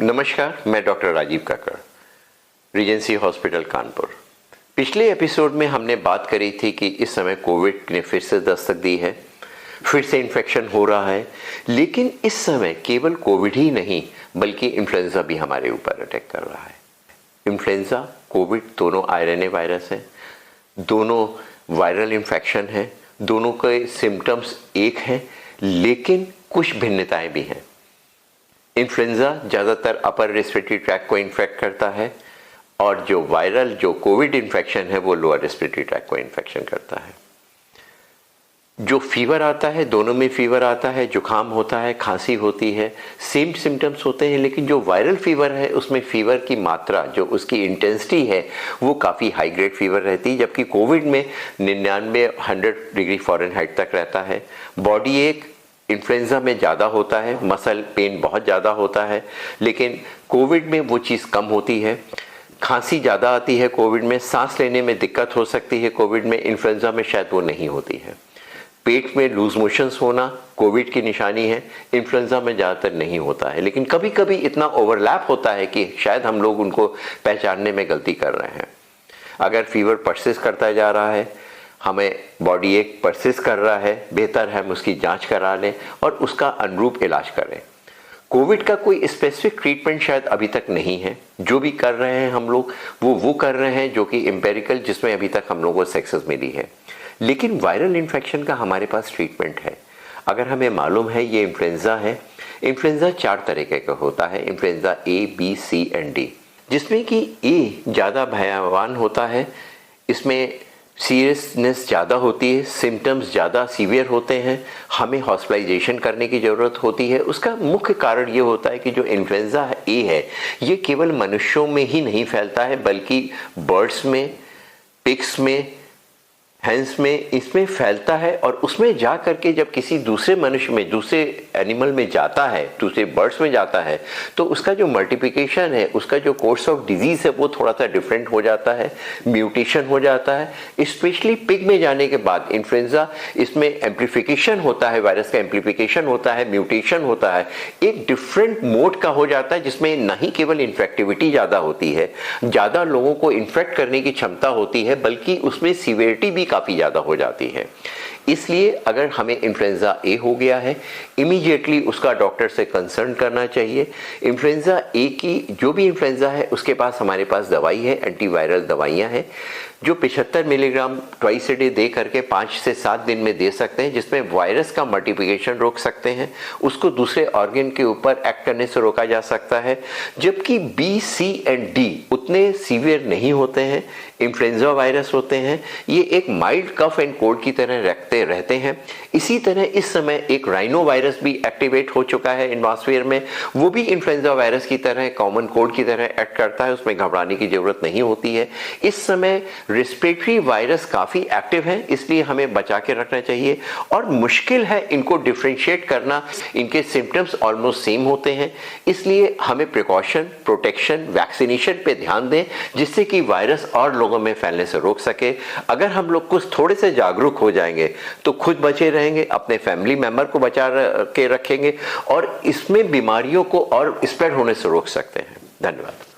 नमस्कार, मैं डॉक्टर राजीव काकड़, Regency hospital Kanpur. पिछले एपिसोड में हमने बात करी थी कि इस समय कोविड ने फिर से दस्तक दी है, फिर से इन्फेक्शन हो रहा है। लेकिन इस समय केवल कोविड ही नहीं बल्कि इन्फ्लुएंजा भी हमारे ऊपर अटैक कर रहा है। इन्फ्लुएंजा, कोविड दोनों आरएनए वायरस हैं, दोनों वायरल इन्फेक्शन हैं, दोनों के सिम्टम्स एक हैं, लेकिन कुछ भिन्नताएं भी हैं। इन्फ्लुएंजा ज़्यादातर अपर रेस्पिरेटरी ट्रैक्ट को इन्फेक्ट करता है और जो कोविड इन्फेक्शन है वो लोअर रेस्पिरेटरी ट्रैक्ट को इन्फेक्शन करता है। जो फीवर आता है, दोनों में फीवर आता है, जुकाम होता है, खांसी होती है, सेम सिम्टम्स होते हैं। लेकिन जो वायरल फीवर है उसमें फीवर की मात्रा, जो उसकी इंटेंसिटी है वो काफ़ी हाई ग्रेड फीवर रहती है, जबकि कोविड में 99-100 डिग्री फ़ारेनहाइट तक रहता है। बॉडी एक इन्फ्लुएंजा में ज़्यादा होता है, मसल पेन बहुत ज़्यादा होता है, लेकिन कोविड में वो चीज़ कम होती है। खांसी ज़्यादा आती है कोविड में, सांस लेने में दिक्कत हो सकती है कोविड में, इन्फ्लुएंजा में शायद वो नहीं होती है। पेट में लूज मोशंस होना कोविड की निशानी है, इन्फ्लुएंजा में ज़्यादातर नहीं होता है। लेकिन कभी कभी इतना ओवरलैप होता है कि शायद हम लोग उनको पहचानने में गलती कर रहे हैं। अगर फीवर परसिस्ट करता जा रहा है, हमें बॉडी एक परसिस्ट कर रहा है, बेहतर है हम उसकी जांच करा लें और उसका अनुरूप इलाज करें। कोविड का कोई स्पेसिफिक ट्रीटमेंट शायद अभी तक नहीं है। जो भी कर रहे हैं हम लोग वो कर रहे हैं जो कि एम्पेरिकल, जिसमें अभी तक हम लोगों को सक्सेस मिली है। लेकिन वायरल इन्फेक्शन का हमारे पास ट्रीटमेंट है। अगर हमें मालूम है ये इन्फ्लुएंजा है, इन्फ्लुएंजा 4 तरीके का होता है, influenza A, B, C and D, जिसमें कि ए ज़्यादा भयावान होता है, इसमें सीरियसनेस ज़्यादा होती है, सिम्टम्स ज़्यादा सीवियर होते हैं, हमें हॉस्पिटलाइजेशन करने की ज़रूरत होती है। उसका मुख्य कारण ये होता है कि जो इन्फ्लुएंजा ए है ये केवल मनुष्यों में ही नहीं फैलता है बल्कि बर्ड्स में, पिग्स में, हैंस में, इसमें फैलता है। और उसमें जा करके जब किसी दूसरे मनुष्य में, दूसरे एनिमल में जाता है, दूसरे बर्ड्स में जाता है, तो उसका जो मल्टीप्लिकेशन है, उसका जो कोर्स ऑफ डिजीज है वो थोड़ा सा डिफरेंट हो जाता है, म्यूटेशन हो जाता है। स्पेशली पिग में जाने के बाद इन्फ्लुएंजा, इसमें एम्प्लीफिकेशन होता है, वायरस का एम्प्लीफिकेशन होता है, म्यूटेशन होता है, एक डिफरेंट मोड का हो जाता है, जिसमें न ही केवल इन्फेक्टिविटी ज़्यादा होती है, ज़्यादा लोगों को इन्फेक्ट करने की क्षमता होती है, बल्कि उसमें सीवियरिटी भी काफ़ी ज़्यादा हो जाती है। इसलिए अगर हमें इन्फ्लुएंजा ए हो गया है, इमीडिएटली उसका डॉक्टर से कंसर्न करना चाहिए। इन्फ्लुएंजा ए की जो भी इन्फ्लुएंजा है उसके पास हमारे पास दवाई है, एंटीवायरल दवाइयाँ हैं जो 75 milligram twice a day they करके 5 से 7 दिन में दे सकते हैं, जिसमें वायरस का मल्टीप्लिकेशन रोक सकते हैं, उसको दूसरे ऑर्गन के ऊपर एक्ट करने से रोका जा सकता है। जबकि बी, सी एंड डी उतने सीवियर नहीं होते हैं, इन्फ्लुएंजा वायरस होते हैं, ये एक माइल्ड कफ एंड कोल्ड की तरह रहते हैं। इसी तरह इस समय एक राइनो वायरस भी एक्टिवेट हो चुका है एटमॉस्फेयर में, वो भी इन्फ्लुएंजा वायरस की तरह, कॉमन कोल्ड की तरह एक्ट करता है, उसमें घबराने की जरूरत नहीं होती है। इस समय रेस्पिरेटरी वायरस काफ़ी एक्टिव है, इसलिए हमें बचा के रखना चाहिए और मुश्किल है इनको डिफ्रेंशिएट करना। इनके सिम्टम्स ऑलमोस्ट सेम होते हैं, इसलिए हमें प्रिकॉशन, प्रोटेक्शन, वैक्सीनेशन पे ध्यान दें, जिससे कि वायरस और लोगों में फैलने से रोक सके। अगर हम लोग कुछ थोड़े से जागरूक हो जाएंगे तो खुद बचे रहेंगे, अपने फैमिली मेंबर को बचा के रखेंगे और इसमें बीमारियों को और स्प्रेड होने से रोक सकते हैं। धन्यवाद।